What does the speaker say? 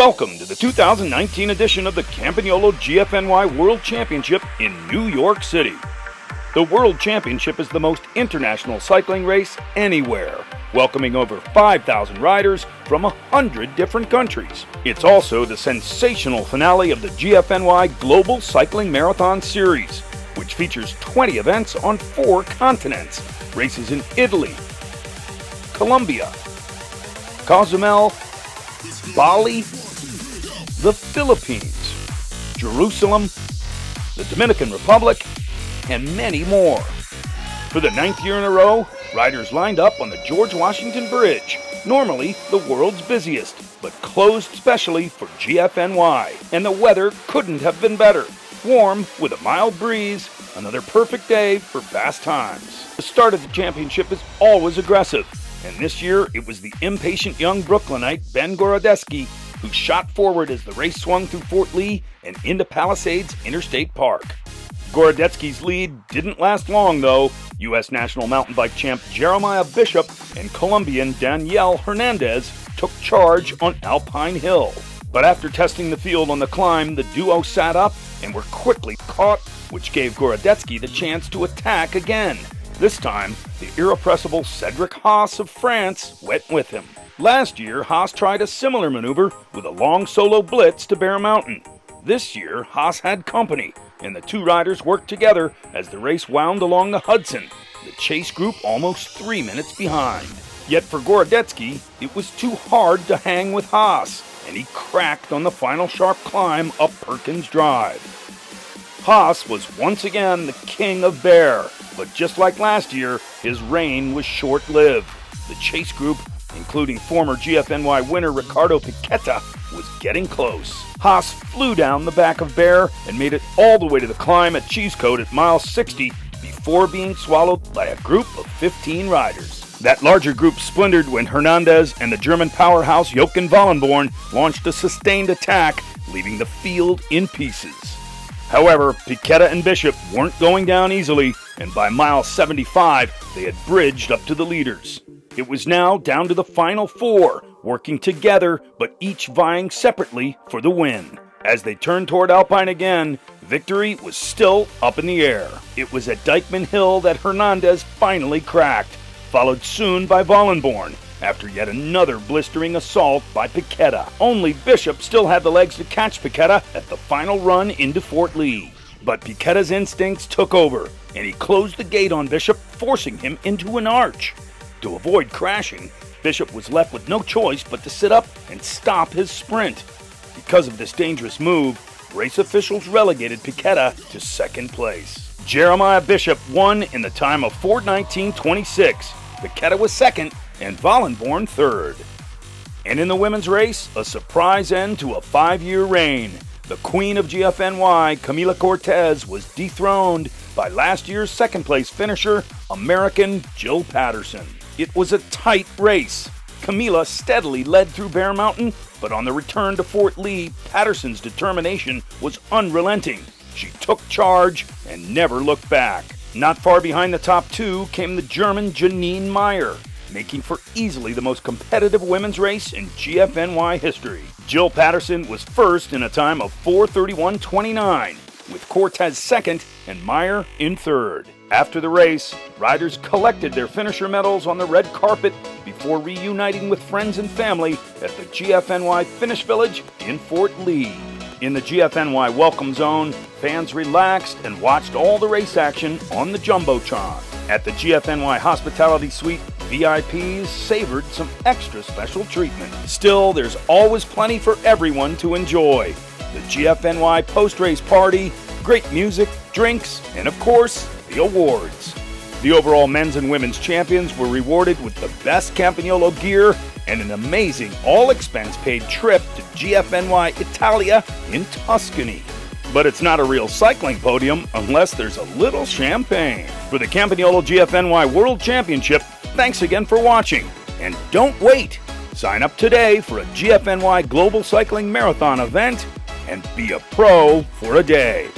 Welcome to the 2019 edition of the Campagnolo GFNY World Championship in New York City. The World Championship is the most international cycling race anywhere, welcoming over 5,000 riders from 100 different countries. It's also the sensational finale of the GFNY Global Cycling Marathon Series, which features 20 events on 4 continents. Races in Italy, Colombia, Cozumel, Bali, the Philippines, Jerusalem, the Dominican Republic, and many more. For the 9th year in a row, riders lined up on the George Washington Bridge, normally the world's busiest, but closed specially for GFNY. And the weather couldn't have been better. Warm with a mild breeze, another perfect day for fast times. The start of the championship is always aggressive, and this year it was the impatient young Brooklynite Ben Gorodetzky who shot forward as the race swung through Fort Lee and into Palisades Interstate Park. Gorodetzky's lead didn't last long though. U.S. national mountain bike champ Jeremiah Bishop and Colombian Daniel Hernandez took charge on Alpine Hill. But after testing the field on the climb, the duo sat up and were quickly caught, which gave Gorodetzky the chance to attack again. This time, the irrepressible Cedric Haas of France went with him. Last year, Haas tried a similar maneuver with a long solo blitz to Bear Mountain. This year, Haas had company, and the two riders worked together as the race wound along the Hudson, the chase group almost 3 minutes behind. Yet for Gorodetzky, it was too hard to hang with Haas, and he cracked on the final sharp climb up Perkins Drive. Haas was once again the king of Bear, but just like last year, his reign was short-lived. The chase group, including former GFNY winner Ricardo Piquetta, was getting close. Haas flew down the back of Bear and made it all the way to the climb at Cheesecoat at mile 60 before being swallowed by a group of 15 riders. That larger group splintered when Hernandez and the German powerhouse Jochen Wallenborn launched a sustained attack, leaving the field in pieces. However, Piquetta and Bishop weren't going down easily, and by mile 75, they had bridged up to the leaders. It was now down to the final 4, working together, but each vying separately for the win. As they turned toward Alpine again, victory was still up in the air. It was at Dykeman Hill that Hernandez finally cracked, followed soon by Wallenborn, after yet another blistering assault by Piquetta. Only Bishop still had the legs to catch Piquetta at the final run into Fort Lee. But Piquetta's instincts took over, and he closed the gate on Bishop, forcing him into an arch. To avoid crashing, Bishop was left with no choice but to sit up and stop his sprint. Because of this dangerous move, race officials relegated Piquetta to second place. Jeremiah Bishop won in the time of 4:19.26. Piquetta was second, and Wallenborn third. And in the women's race, a surprise end to a 5-year reign. The queen of GFNY, Camila Cortez, was dethroned by last year's second-place finisher, American Jill Patterson. It was a tight race. Camila steadily led through Bear Mountain, but on the return to Fort Lee, Patterson's determination was unrelenting. She took charge and never looked back. Not far behind the top 2 came the German Janine Meyer, making for easily the most competitive women's race in GFNY history. Jill Patterson was first in a time of 4:31.29, with Cortez second and Meyer in third. After the race, riders collected their finisher medals on the red carpet before reuniting with friends and family at the GFNY Finish Village in Fort Lee. In the GFNY Welcome Zone, fans relaxed and watched all the race action on the Jumbotron. At the GFNY Hospitality Suite, VIPs savored some extra special treatment. Still, there's always plenty for everyone to enjoy. The GFNY post-race party, great music, drinks, and of course, the awards. The overall men's and women's champions were rewarded with the best Campagnolo gear and an amazing all-expense-paid trip to GFNY Italia in Tuscany. But it's not a real cycling podium unless there's a little champagne. For the Campagnolo GFNY World Championship, thanks again for watching. And don't wait! Sign up today for a GFNY Global Cycling Marathon event and be a pro for a day.